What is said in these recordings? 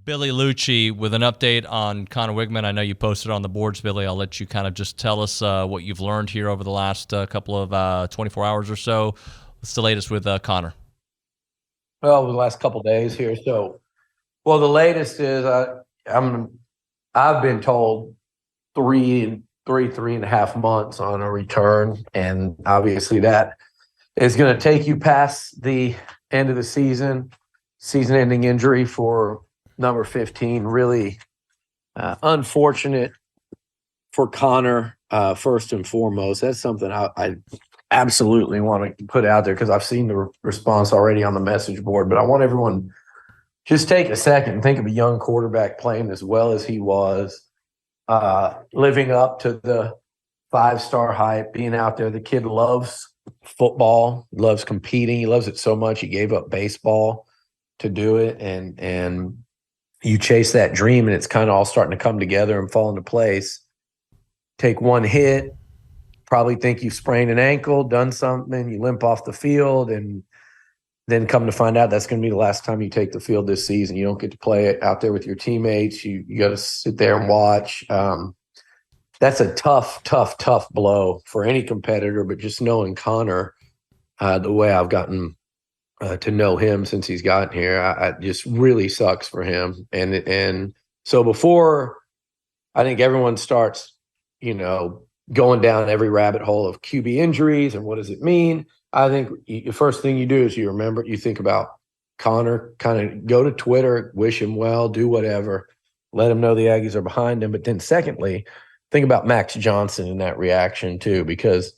Billy Liucci with an update on Conner Weigman. I know you posted on the boards, Billy. I'll let you kind of just tell us what you've learned here over the last couple of 24 hours or so. What's the latest with Conner? Well, the last couple of days here. So, the latest is I've been told three and a half months on a return, and obviously that is going to take you past the end of the season-ending injury for number 15. Really unfortunate for Conner, first and foremost. That's something I absolutely want to put out there because I've seen the response already on the message board. But I want everyone just take a second and think of a young quarterback playing as well as he was, living up to the 5-star hype, being out there. The kid loves football, loves competing. He loves it so much he gave up baseball to do it. And you chase that dream, and it's kind of all starting to come together and fall into place. Take one hit, probably think you've sprained an ankle, done something, you limp off the field, and then come to find out that's going to be the last time you take the field this season. You don't get to play it out there with your teammates. You got to sit there and watch. That's a tough blow for any competitor, but just knowing Conner, the way I've gotten to know him since he's gotten here, I just really sucks for him. And so before I think everyone starts, going down every rabbit hole of QB injuries and what does it mean, I think the first thing you do is you think about Conner, kind of go to Twitter, wish him well, do whatever, let him know the Aggies are behind him. But then secondly, think about Max Johnson in that reaction too, because,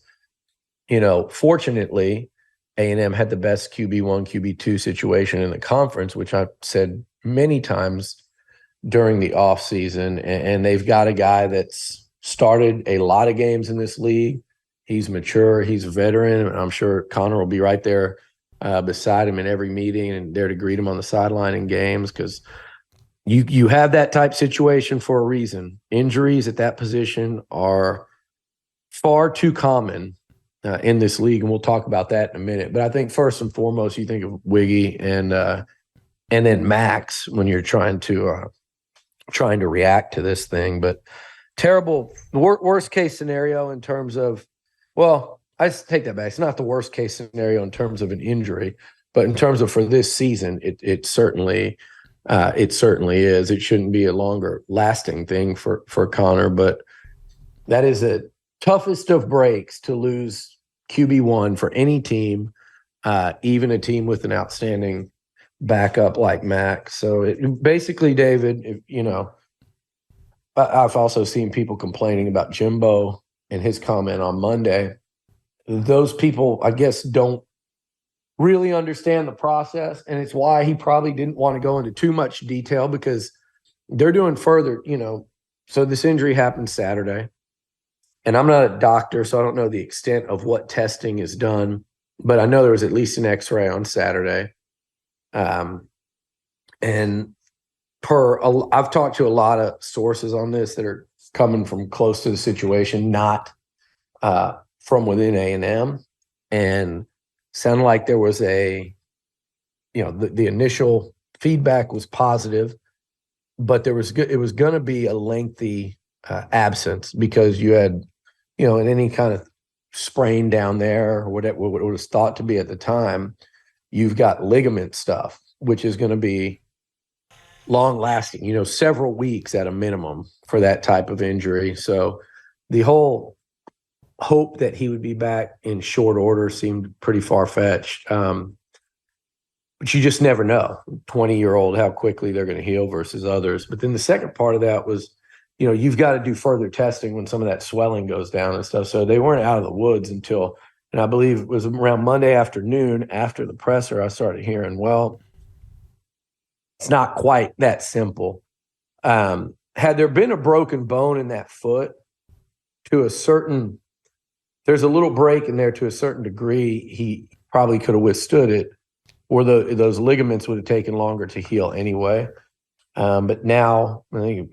fortunately, A&M had the best QB1, QB2 situation in the conference, which I've said many times during the offseason. And they've got a guy that's started a lot of games in this league. He's mature. He's a veteran. And I'm sure Conner will be right there beside him in every meeting and there to greet him on the sideline in games, because you have that type situation for a reason. Injuries at that position are far too common in this league, and we'll talk about that in a minute. But I think first and foremost, you think of Wiggy and then Max when you're trying to react to this thing. But terrible, worst case scenario in terms of, I take that back. It's not the worst case scenario in terms of an injury, but in terms of for this season, it certainly is. It shouldn't be a longer lasting thing for Conner, but that is a toughest of breaks to lose QB1 for any team, even a team with an outstanding backup like Max. So basically, David, I've also seen people complaining about Jimbo and his comment on Monday. Those people, I guess, don't really understand the process, and it's why he probably didn't want to go into too much detail, because they're doing further, So this injury happened Saturday, and I'm not a doctor, so I don't know the extent of what testing is done, but I know there was at least an X-ray on Saturday. And I've talked to a lot of sources on this that are coming from close to the situation, not from within A&M, and sounded like there was the initial feedback was positive, but it was going to be a lengthy absence, because you had, in any kind of sprain down there, or what was thought to be at the time, you've got ligament stuff, which is going to be long lasting, several weeks at a minimum for that type of injury. So the whole hope that he would be back in short order seemed pretty far-fetched. But you just never know, 20-year-old, how quickly they're going to heal versus others. But then the second part of that was, you've got to do further testing when some of that swelling goes down and stuff. So they weren't out of the woods until, and I believe it was around Monday afternoon after the presser, I started hearing, it's not quite that simple. Had there been a broken bone in that foot there's a little break in there to a certain degree, he probably could have withstood it, or those ligaments would have taken longer to heal anyway. But now, I think,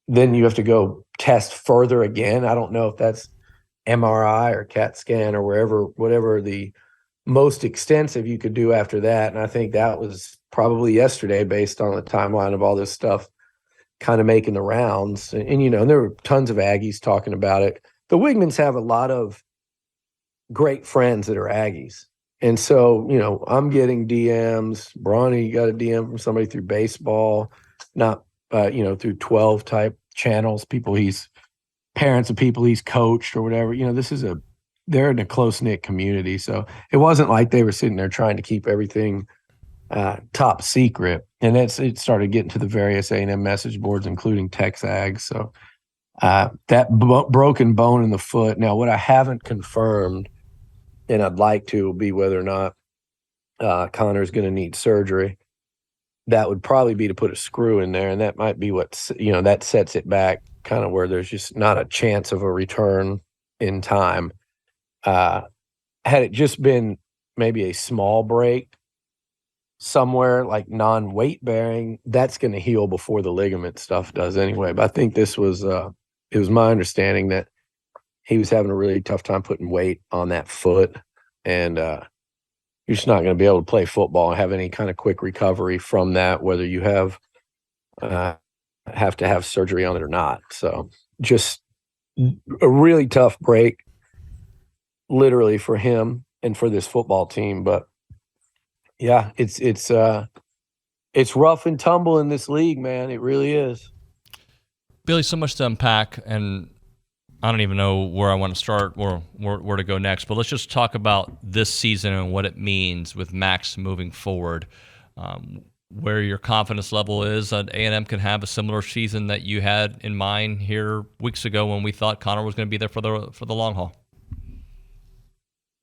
then you have to go test further again. I don't know if that's MRI or CAT scan or whatever the most extensive you could do after that. And I think that was probably yesterday based on the timeline of all this stuff kind of making the rounds. And there were tons of Aggies talking about it. The Weigmans have a lot of great friends that are Aggies. And so, I'm getting DMs. Bronny got a DM from somebody through baseball, not, through 12 type channels, parents of people he's coached or whatever. They're in a close-knit community. So it wasn't like they were sitting there trying to keep everything top secret. And it started getting to the various A&M message boards, including TexAgs. So that broken bone in the foot. Now, what I haven't confirmed, and I'd like to, will be whether or not Connor's going to need surgery. That would probably be to put a screw in there, and that might be what, that sets it back kind of where there's just not a chance of a return in time. Had it just been maybe a small break somewhere like non-weight bearing, that's going to heal before the ligament stuff does anyway. But I think this was, it was my understanding that he was having a really tough time putting weight on that foot, and you're just not going to be able to play football and have any kind of quick recovery from that, whether you have to have surgery on it or not. So just a really tough break, literally, for him and for this football team. But yeah, it's rough and tumble in this league, man. It really is. Billy, so much to unpack, and I don't even know where I want to start or where to go next, but let's just talk about this season and what it means with Max moving forward. Where your confidence level is that A&M can have a similar season that you had in mind here weeks ago when we thought Conner was going to be there for the long haul.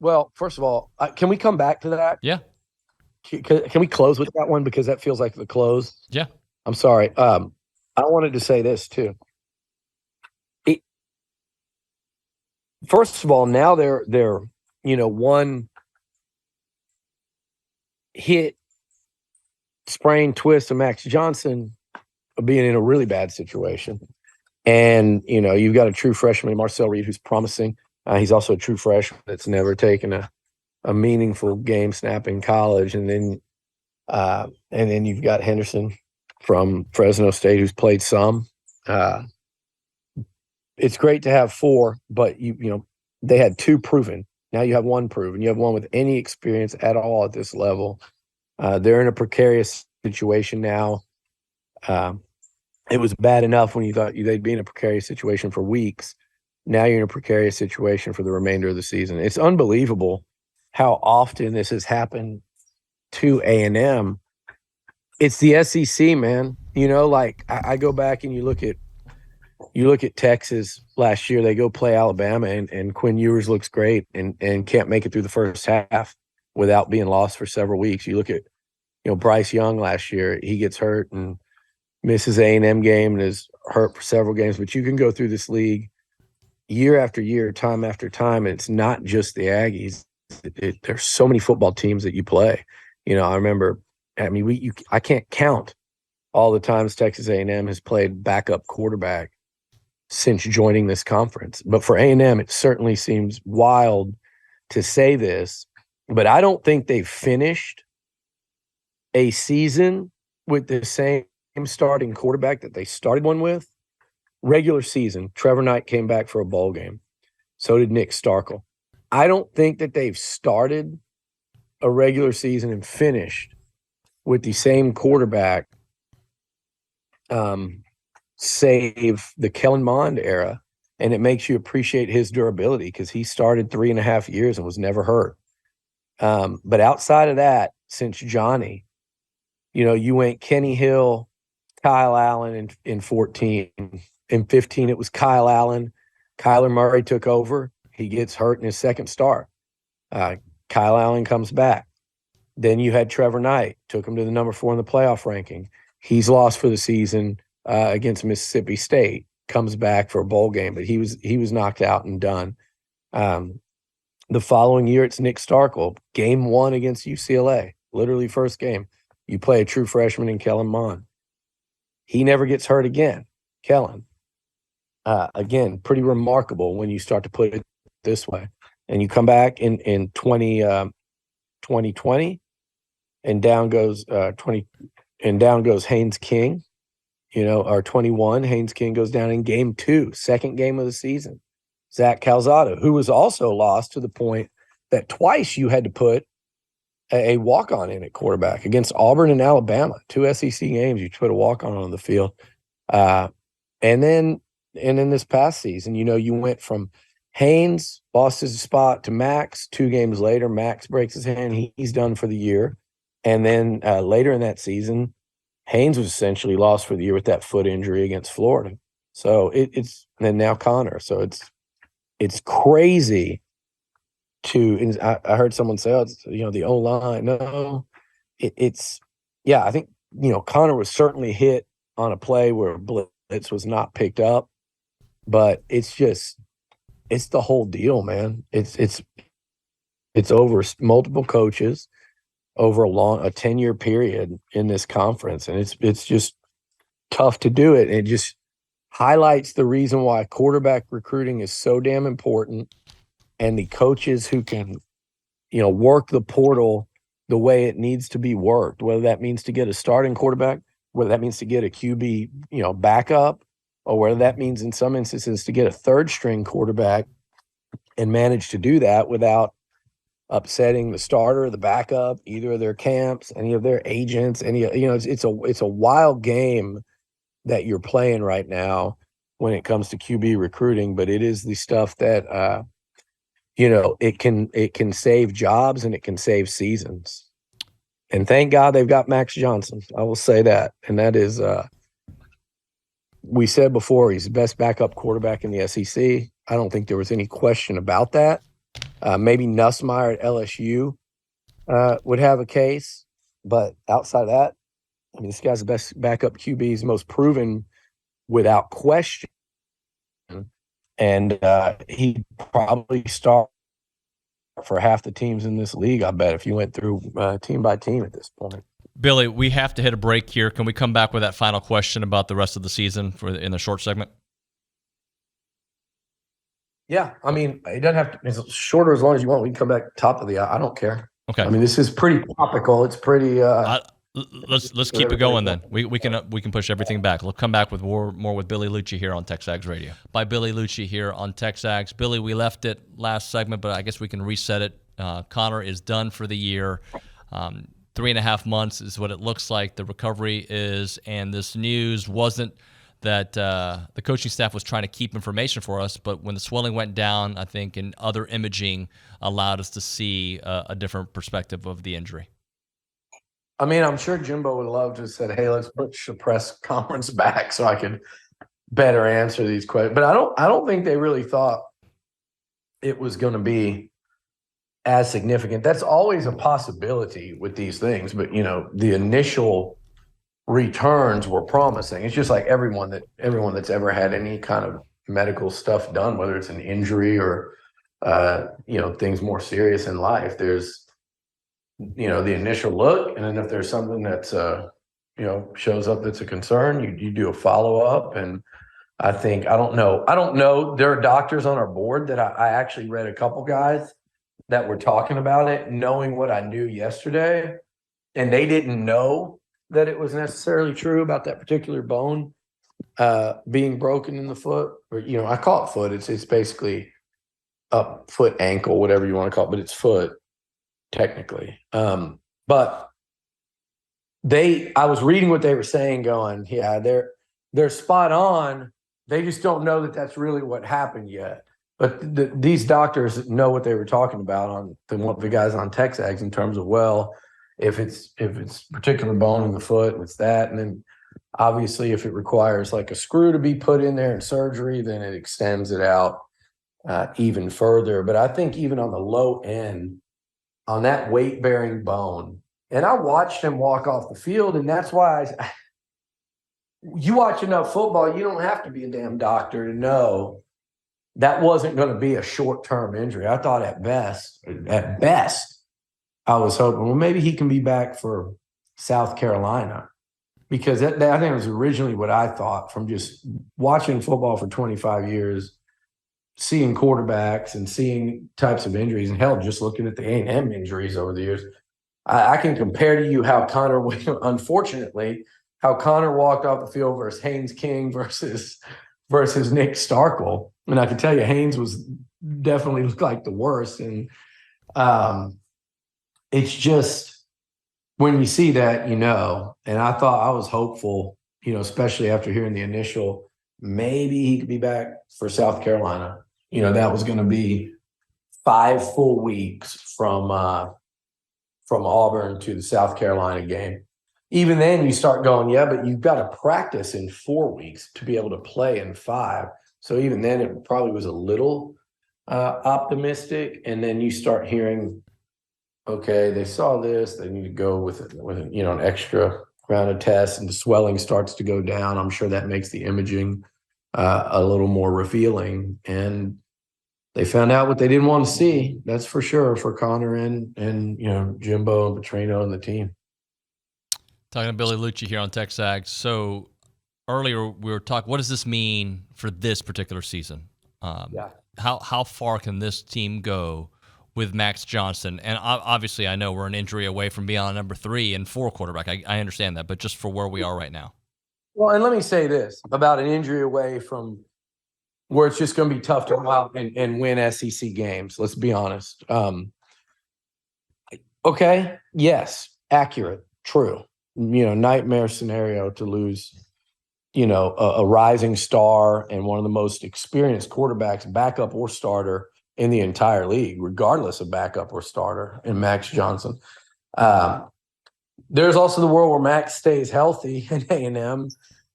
Well, first of all, can we come back to that? Yeah. Can we close with that one, because that feels like the close? Yeah. I'm sorry. I wanted to say this too. First of all, now they're one hit, sprain, twist of Max Johnson being in a really bad situation. And, you've got a true freshman, Marcel Reed, who's promising. He's also a true freshman that's never taken a meaningful game snap in college. And then you've got Henderson from Fresno State, who's played some. It's great to have four, but they had two proven. Now you have one proven. You have one with any experience at all at this level. They're in a precarious situation now. It was bad enough when you thought they'd be in a precarious situation for weeks. Now you're in a precarious situation for the remainder of the season. It's unbelievable how often this has happened to A&M. It's the SEC, man. I go back and you look at Texas last year. They go play Alabama, and Quinn Ewers looks great and can't make it through the first half without being lost for several weeks. You look at Bryce Young last year. He gets hurt and misses A&M game and is hurt for several games. But you can go through this league year after year, time after time, and it's not just the Aggies. There's so many football teams that you play. I remember. I can't count all the times Texas A&M has played backup quarterback since joining this conference. But for A&M, it certainly seems wild to say this, but I don't think they've finished a season with the same starting quarterback that they started one with. Regular season, Trevor Knight came back for a bowl game. So did Nick Starkel. I don't think that they've started a regular season and finished with the same quarterback, save the Kellen Mond era. And it makes you appreciate his durability because he started 3.5 years and was never hurt. But outside of that, since Johnny, you went Kenny Hill, Kyle Allen in 14. In 15, it was Kyle Allen. Kyler Murray took over. He gets hurt in his second start. Kyle Allen comes back. Then you had Trevor Knight, took him to the number 4 in the playoff ranking. He's lost for the season against Mississippi State. Comes back for a bowl game, but he was knocked out and done. The following year, it's Nick Starkel, game 1 against UCLA, literally first game. You play a true freshman in Kellen Mond. He never gets hurt again. Kellen, again, pretty remarkable when you start to put it this way. And you come back in 2020, and down goes 20, and down goes Haynes King. Or 21, Haynes King goes down in game 2, second game of the season. Zach Calzado, who was also lost to the point that twice you had to put a walk-on in at quarterback against Auburn and Alabama, 2 SEC games. You put a walk-on on the field. And then this past season, you went from Haynes lost his spot to Max. 2 games later, Max breaks his hand. He's done for the year. And then later in that season, Haynes was essentially lost for the year with that foot injury against Florida. So it's and now Conner. So it's crazy to. I heard someone say, "Oh, it's the O-line." No, I think Conner was certainly hit on a play where blitz was not picked up, but it's the whole deal, man. It's over multiple coaches over a 10-year period in this conference. And it's just tough to do it. And it just highlights the reason why quarterback recruiting is so damn important, and the coaches who can, work the portal the way it needs to be worked, whether that means to get a starting quarterback, whether that means to get a QB, backup, or whether that means in some instances to get a third string quarterback and manage to do that without upsetting the starter, the backup, either of their camps, any of their agents, it's a wild game that you're playing right now when it comes to QB recruiting, but it is the stuff that it can save jobs and it can save seasons. And thank God they've got Max Johnson. I will say that. And that is we said before, he's the best backup quarterback in the SEC. I don't think there was any question about that. Maybe Nussmeier at LSU would have a case, but outside of that, this guy's the best backup QB. He's most proven without question, and he'd probably start for half the teams in this league, I bet, if you went through team by team at this point. Billy, we have to hit a break here. Can we come back with that final question about the rest of the season in the short segment? Yeah, it doesn't have to. It's shorter as long as you want. We can come back top of the hour. I don't care. Okay. This is pretty topical. It's pretty. Let's keep it going then. We can push everything back. We'll come back with more with Billy Liucci here on TexAgs Radio. By Billy Liucci here on TexAgs. Billy, we left it last segment, but I guess we can reset it. Conner is done for the year. 3.5 months is what it looks like the recovery is, and this news wasn't that the coaching staff was trying to keep information for us, but when the swelling went down, I think, and other imaging allowed us to see a different perspective of the injury. I'm sure Jimbo would love to have said, "Hey, let's push the press conference back so I can better answer these questions." But I don't think they really thought it was going to be as significant. That's always a possibility with these things, but the initial returns were promising. It's just like everyone that's ever had any kind of medical stuff done, whether it's an injury or things more serious in life. There's the initial look, and then if there's something that's shows up that's a concern, you do a follow-up. And I don't know, there are doctors on our board that I actually read a couple guys that were talking about it, knowing what I knew yesterday, and they didn't know that it was necessarily true about that particular bone being broken in the foot. Or I call it foot. It's basically a foot, ankle, whatever you want to call it, but it's foot technically. But I was reading what they were saying, going, yeah, they're spot on. They just don't know that that's really what happened yet. But these doctors know what they were talking about on the guys on TexAgs in terms of, well, if it's particular bone in the foot, and it's that, and then obviously if it requires like a screw to be put in there in surgery, then it extends it out even further. But I think even on the low end, on that weight-bearing bone, and I watched him walk off the field, and that's why you watch enough football, you don't have to be a damn doctor to know that wasn't going to be a short-term injury. I thought at best, I was hoping, well, maybe he can be back for South Carolina, because I think it was originally what I thought from just watching football for 25 years, seeing quarterbacks and seeing types of injuries, and hell, just looking at the A&M injuries over the years. I can compare to you how unfortunately, how Conner walked off the field versus Haynes King versus Nick Starkel. And I can tell you, Haynes was definitely looked like the worst. And it's just when you see that, and I thought I was hopeful, especially after hearing the initial, maybe he could be back for South Carolina. That was going to be 5 full weeks from Auburn to the South Carolina game. Even then you start going, yeah, but you've got to practice in 4 weeks to be able to play in 5. So even then it probably was a little optimistic. And then you start hearing, okay, they saw this, they need to go with an extra round of tests, and the swelling starts to go down. I'm sure that makes the imaging a little more revealing. And they found out what they didn't want to see. That's for sure for Conner and Jimbo and Petrino and the team. Talking to Billy Liucci here on TexAgs. So earlier we were talking, what does this mean for this particular season? How far can this team go with Max Johnson? And obviously I know we're an injury away from being on number 3 and 4 quarterback. I understand that, but just for where we are right now. Well, and let me say this about an injury away from where it's just going to be tough to go out and win SEC games. Let's be honest. Okay. Yes. Accurate. True. Nightmare scenario to lose, a rising star and one of the most experienced quarterbacks, backup or starter in the entire league, regardless of backup or starter, in Max Johnson. There's also the world where Max stays healthy and A&M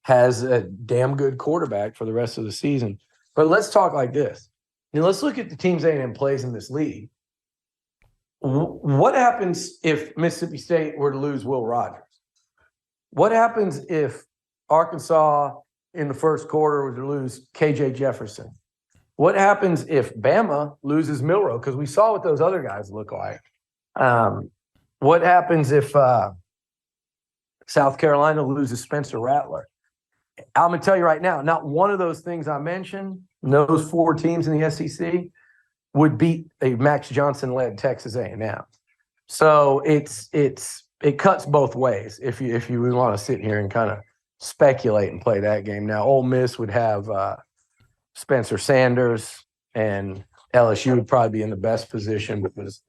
has a damn good quarterback for the rest of the season. But let's talk like this. Let's look at the teams A&M plays in this league. What happens if Mississippi State were to lose Will Rogers? What happens if Arkansas in the first quarter were to lose KJ Jefferson? What happens if Bama loses Milroe? Because we saw what those other guys look like. What happens if South Carolina loses Spencer Rattler? I'm going to tell you right now, not one of those things I mentioned, those 4 teams in the SEC, would beat a Max Johnson-led Texas A&M. So it cuts both ways if you want to sit here and kind of speculate and play that game. Now, Ole Miss would have Spencer Sanders, and LSU would probably be in the best position because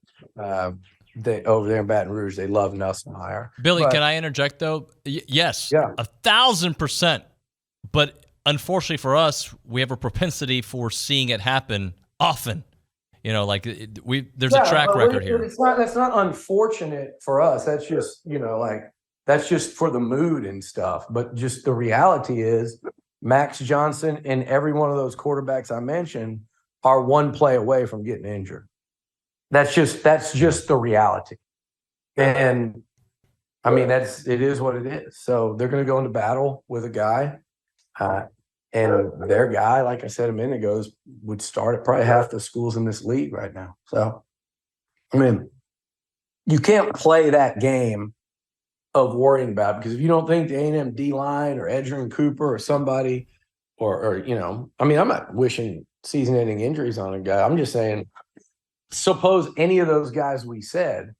they over there in Baton Rouge, they love Nussmeier. Billy, can I interject though? Yes, yeah. 1,000%. But unfortunately for us, we have a propensity for seeing it happen often. There's a track record here. That's not unfortunate for us. That's just, that's just for the mood and stuff. But just the reality is Max Johnson and every one of those quarterbacks I mentioned are one play away from getting injured. That's just the reality. And I mean, it is what it is. So they're going to go into battle with a guy. And their guy, like I said a minute ago, would start at probably half the schools in this league right now. So, I mean, you can't play that game of worrying about it, because if you don't think the A&M D-line or Edgerrin Cooper or somebody or I mean, I'm not wishing season-ending injuries on a guy. I'm just saying, suppose any of those guys we said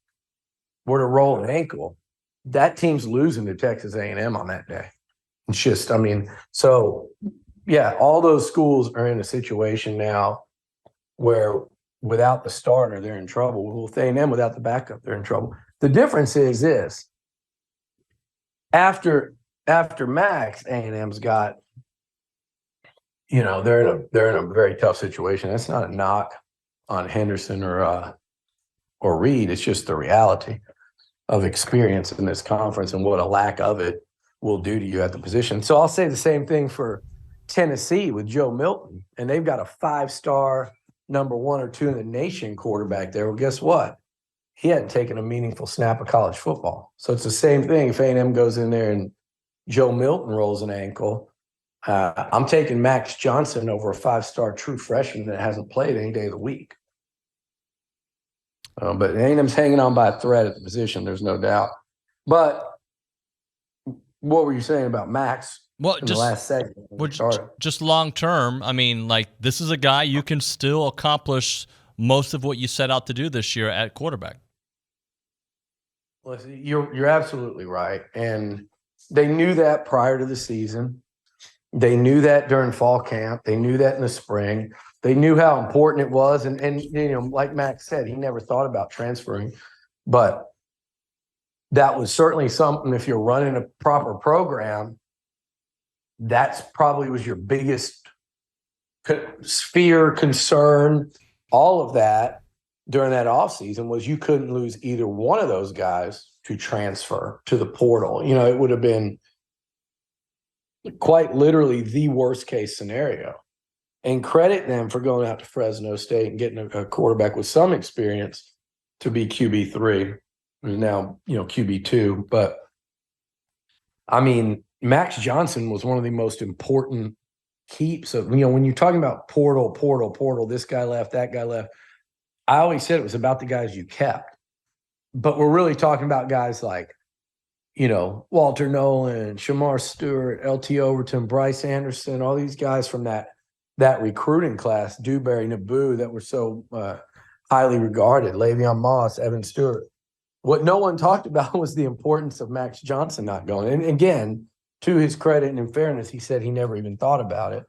were to roll an ankle, that team's losing to Texas A&M on that day. It's just, so yeah, all those schools are in a situation now where without the starter, they're in trouble. Well, with A&M without the backup, they're in trouble. The difference is this: after Max, A&M's got, they're in a very tough situation. That's not a knock on Henderson or Reed. It's just the reality of experience in this conference and what a lack of it will do to you at the position. So I'll say the same thing for Tennessee with Joe Milton, and they've got a 5-star number 1 or 2 in the nation quarterback there. Well, guess what? He hadn't taken a meaningful snap of college football. So it's the same thing. If A&M goes in there and Joe Milton rolls an ankle, I'm taking Max Johnson over a 5-star true freshman that hasn't played any day of the week. But A&M's hanging on by a thread at the position, there's no doubt. But what were you saying about Max? Well, in the last segment. Just long term. I mean, this is a guy you can still accomplish most of what you set out to do this year at quarterback. Listen, you're absolutely right. And they knew that prior to the season. They knew that during fall camp. They knew that in the spring. They knew how important it was. And like Max said, he never thought about transferring. But that was certainly something, if you're running a proper program, that's probably was your biggest fear, concern, all of that during that offseason was you couldn't lose either one of those guys to transfer to the portal. It would have been quite literally the worst case scenario. And credit them for going out to Fresno State and getting a quarterback with some experience to be QB3, who's now, QB2. But, I mean, Max Johnson was one of the most important keeps of, when you're talking about portal, this guy left, that guy left, I always said it was about the guys you kept. But we're really talking about guys like, Walter Nolan, Shamar Stewart, LT Overton, Bryce Anderson, all these guys from that recruiting class, Dewberry, Naboo, that were so highly regarded, Le'Veon Moss, Evan Stewart. What no one talked about was the importance of Max Johnson not going. And again, to his credit and in fairness, he said he never even thought about it.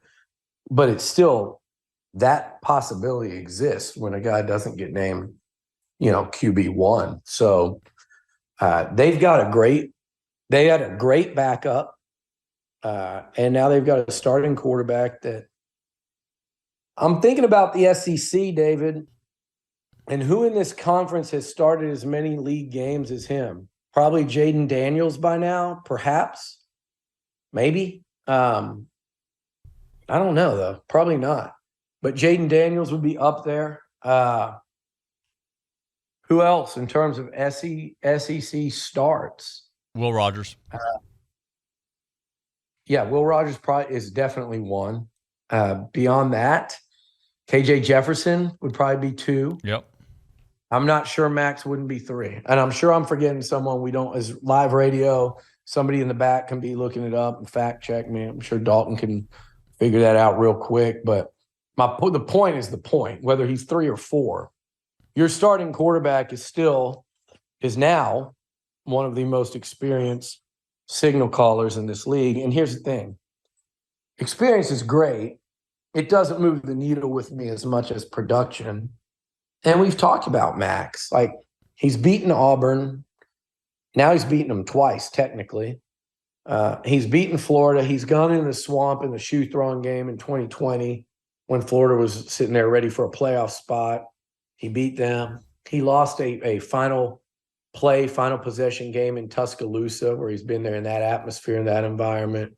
But it's still, that possibility exists when a guy doesn't get named, QB1. So they had a great backup. And now they've got a starting quarterback that I'm thinking about the SEC, David, and who in this conference has started as many league games as him? Probably Jaden Daniels by now, perhaps. Maybe. I don't know, though. Probably not. But Jaden Daniels would be up there. Who else in terms of SEC starts? Will Rogers. Will Rogers probably is definitely one. Beyond that, KJ Jefferson would probably be 2. Yep. I'm not sure Max wouldn't be 3. And I'm sure I'm forgetting someone we don't, as live radio, somebody in the back can be looking it up and fact check me. I'm sure Dalton can figure that out real quick. But the point is the point, whether he's 3 or 4. Your starting quarterback is now one of the most experienced signal callers in this league. And here's the thing. Experience is great. It doesn't move the needle with me as much as production. And we've talked about Max. Like, he's beaten Auburn. Now he's beaten them twice, technically. He's beaten Florida. He's gone in the swamp in the shoe throwing game in 2020 when Florida was sitting there ready for a playoff spot. He beat them. He lost a final possession game in Tuscaloosa, where he's been there in that atmosphere, in that environment.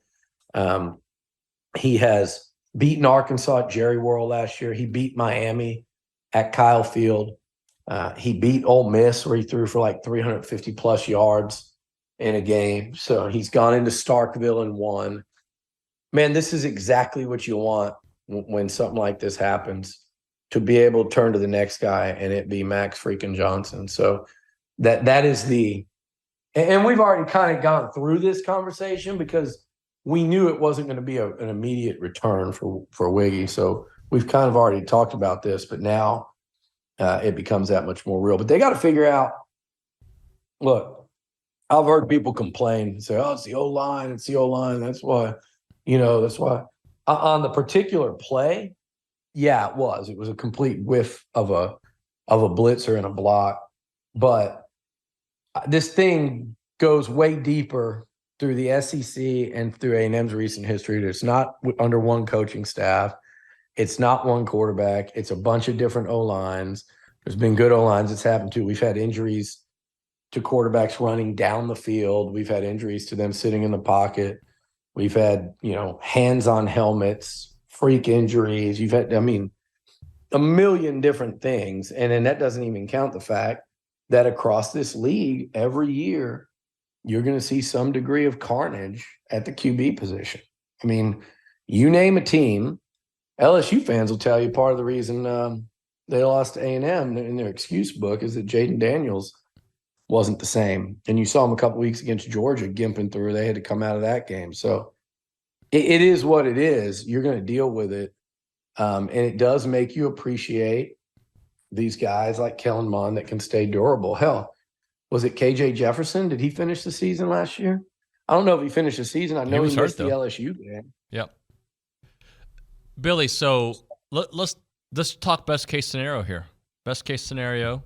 He has beaten Arkansas at Jerry World last year. He beat Miami at Kyle Field. He beat Ole Miss, where he threw for like 350-plus yards in a game. So he's gone into Starkville and won. Man, this is exactly what you want when something like this happens, to be able to turn to the next guy and it be Max freaking Johnson. So that is and we've already kind of gone through this conversation because we knew it wasn't going to be an immediate return for Wiggy. So we've kind of already talked about this, but now it becomes that much more real. But they got to figure out, look, I've heard people complain and say, it's the O-line, That's why. On the particular play, yeah, it was. It was a complete whiff of a blitzer and a block. But this thing goes way deeper through the SEC and through A&M's recent history. It's not under one coaching staff. It's not one quarterback. It's a bunch of different O-lines. There's been good O-lines it's happened to. We've had injuries to quarterbacks running down the field. We've had injuries to them sitting in the pocket. We've had, hands on helmets, freak injuries. You've had, a million different things. And then that doesn't even count the fact that across this league, every year, you're going to see some degree of carnage at the QB position. You name a team, LSU fans will tell you part of the reason they lost to A&M in their excuse book is that Jaden Daniels wasn't the same. And you saw him a couple weeks against Georgia gimping through. They had to come out of that game. So it is what it is. You're going to deal with it. And it does make you appreciate these guys like Kellen Mond that can stay durable. Hell, was it KJ Jefferson? Did he finish the season last year? I don't know if he finished the season. I know he missed the LSU game. Yep. Billy, so let's talk best case scenario here. Best case scenario,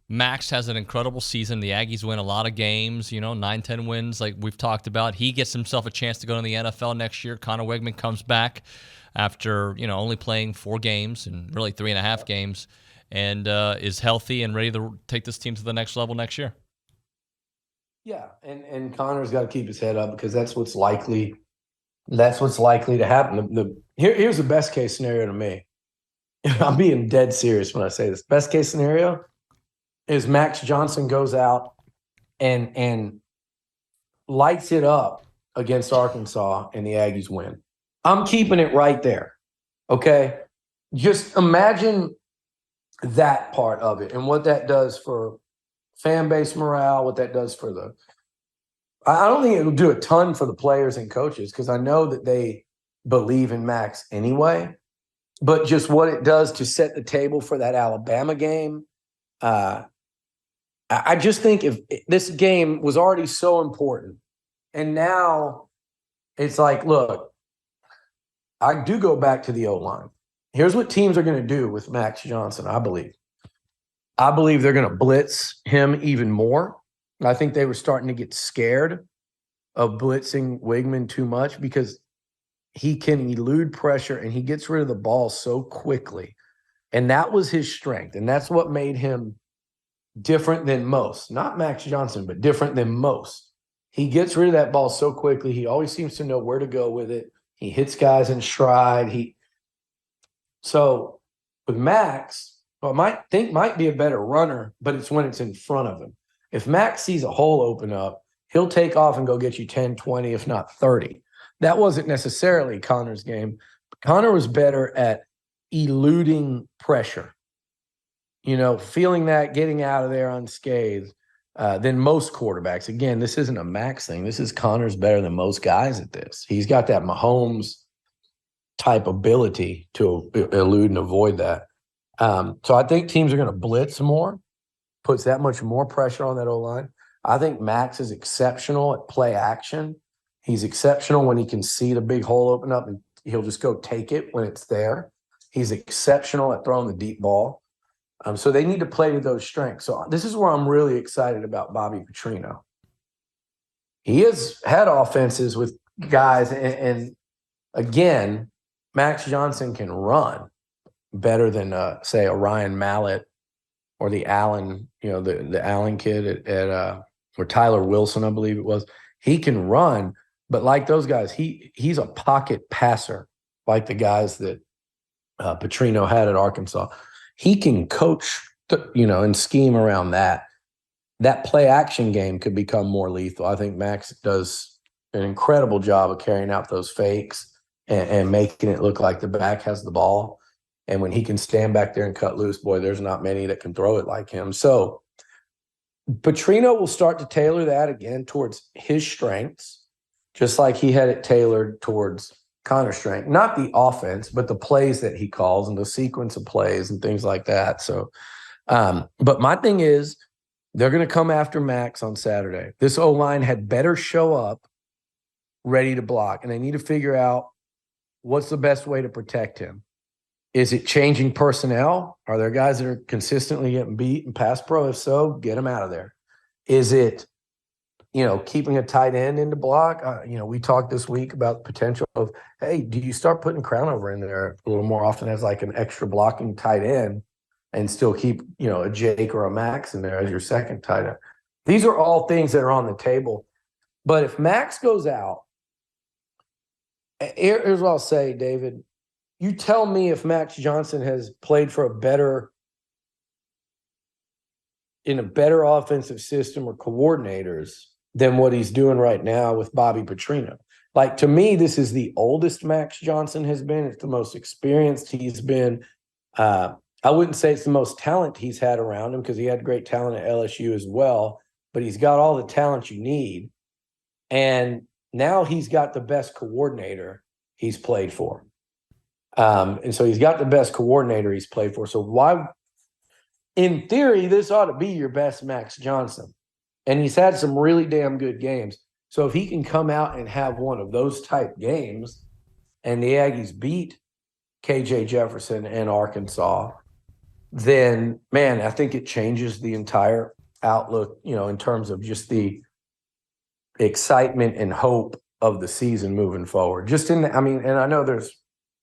Max has an incredible season. The Aggies win a lot of games, 9-10 wins like we've talked about. He gets himself a chance to go to the NFL next year. Conner Weigman comes back after, only playing 4 games and really 3.5 games and is healthy and ready to take this team to the next level next year. Yeah, and Connor's got to keep his head up because that's what's likely to happen. Here's the best case scenario to me. I'm being dead serious when I say this. Best case scenario is Max Johnson goes out and lights it up against Arkansas and the Aggies win. I'm keeping it right there. Okay? Just imagine that part of it and what that does for fan base morale, what that does for I don't think it'll do a ton for the players and coaches because I know that they believe in Max anyway, but just what it does to set the table for that Alabama game. I just think if this game was already so important and now it's like, look, I do go back to the O-line. Here's what teams are going to do with Max Johnson, I believe. I believe they're going to blitz him even more. I think they were starting to get scared of blitzing Weigman too much because he can elude pressure and he gets rid of the ball so quickly. And that was his strength. And that's what made him different than most. Not Max Johnson, but different than most. He gets rid of that ball so quickly. He always seems to know where to go with it. He hits guys in stride. So with Max, might be a better runner, but it's when it's in front of him. If Max sees a hole open up, he'll take off and go get you 10, 20, if not 30. That wasn't necessarily Connor's game. Conner was better at eluding pressure, feeling that, getting out of there unscathed than most quarterbacks. Again, this isn't a Max thing. This is Connor's better than most guys at this. He's got that Mahomes type ability to elude and avoid that. So I think teams are going to blitz more, puts that much more pressure on that O-line. I think Max is exceptional at play action. He's exceptional when he can see the big hole open up and he'll just go take it when it's there. He's exceptional at throwing the deep ball. So they need to play to those strengths. So this is where I'm really excited about Bobby Petrino. He has had offenses with guys, and again, Max Johnson can run better than, say, a Ryan Mallett or the Allen, the Allen kid or Tyler Wilson, I believe it was. He can run, but like those guys, he's a pocket passer like the guys that Petrino had at Arkansas. He can coach, and scheme around that. That play action game could become more lethal. I think Max does an incredible job of carrying out those fakes and making it look like the back has the ball. And when he can stand back there and cut loose, boy, there's not many that can throw it like him. So Petrino will start to tailor that again towards his strengths, just like he had it tailored towards Connor's strength. Not the offense, but the plays that he calls and the sequence of plays and things like that. So, but my thing is, they're going to come after Max on Saturday. This O-line had better show up ready to block, and they need to figure out what's the best way to protect him. Is it changing personnel? Are there guys that are consistently getting beat and pass pro? If so, get them out of there. Is it, keeping a tight end in the block? We talked this week about the potential of, hey, do you start putting Crownover in there a little more often as like an extra blocking tight end and still keep, a Jake or a Max in there as your second tight end? These are all things that are on the table. But if Max goes out, here's what I'll say, David. You tell me if Max Johnson has played for in a better offensive system or coordinators than what he's doing right now with Bobby Petrino. Like, to me, this is the oldest Max Johnson has been. It's the most experienced he's been. I wouldn't say it's the most talent he's had around him because he had great talent at LSU as well, but he's got all the talent you need. And now he's got the best coordinator he's played for. And so he's got the best coordinator he's played for. So why, in theory, this ought to be your best Max Johnson. And he's had some really damn good games. So if he can come out and have one of those type games and the Aggies beat KJ Jefferson and Arkansas, then, man, I think it changes the entire outlook, in terms of just the excitement and hope of the season moving forward. And I know there's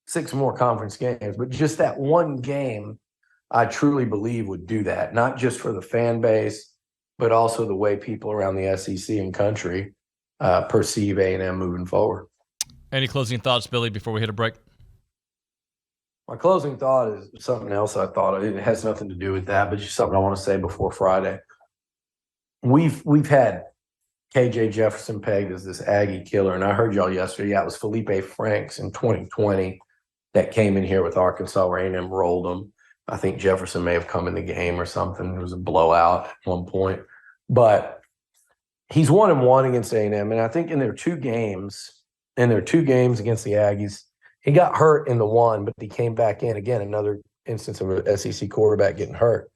6 more conference games, but just that one game, I truly believe would do that, not just for the fan base, but also the way people around the SEC and country perceive A&M moving forward. Any closing thoughts, Billy, before we hit a break? My closing thought is something else I thought of. It has nothing to do with that, but just something I want to say before Friday. We've had KJ Jefferson pegged as this Aggie killer, and I heard y'all yesterday. Yeah, it was Felipe Franks in 2020 that came in here with Arkansas, where A&M rolled them. I think Jefferson may have come in the game or something. It was a blowout at one point, but he's 1-1 against A&M, and I think in their two games against the Aggies, he got hurt in the one, but he came back in again. Another instance of an SEC quarterback getting hurt.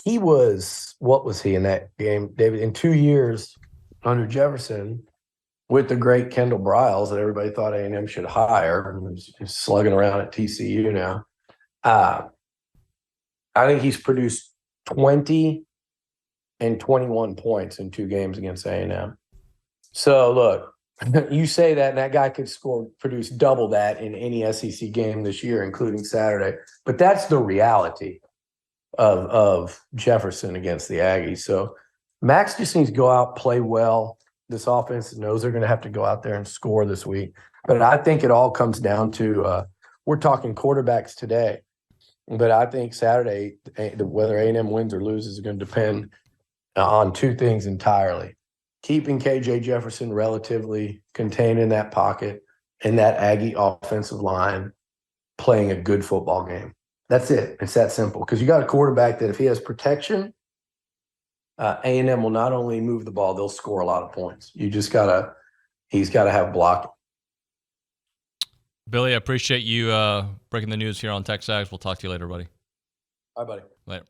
What was he in that game, David? In 2 years under Jefferson, with the great Kendall Briles that everybody thought A&M should hire, and he's slugging around at TCU now. I think he's produced 20 and 21 points in 2 games against A&M. So look, you say that, and that guy could produce double that in any SEC game this year, including Saturday. But that's the reality of Jefferson against the Aggies. So Max just needs to go out, play well. This offense knows they're going to have to go out there and score this week. But I think it all comes down to we're talking quarterbacks today. But I think Saturday, whether A&M wins or loses, is going to depend on 2 things entirely. Keeping KJ Jefferson relatively contained in that pocket and that Aggie offensive line playing a good football game. That's it. It's that simple. Because you got a quarterback that if he has protection, A&M will not only move the ball, they'll score a lot of points. He's got to have blocking. Billy, I appreciate you breaking the news here on TexAgs. We'll talk to you later, buddy. Bye, buddy. Later.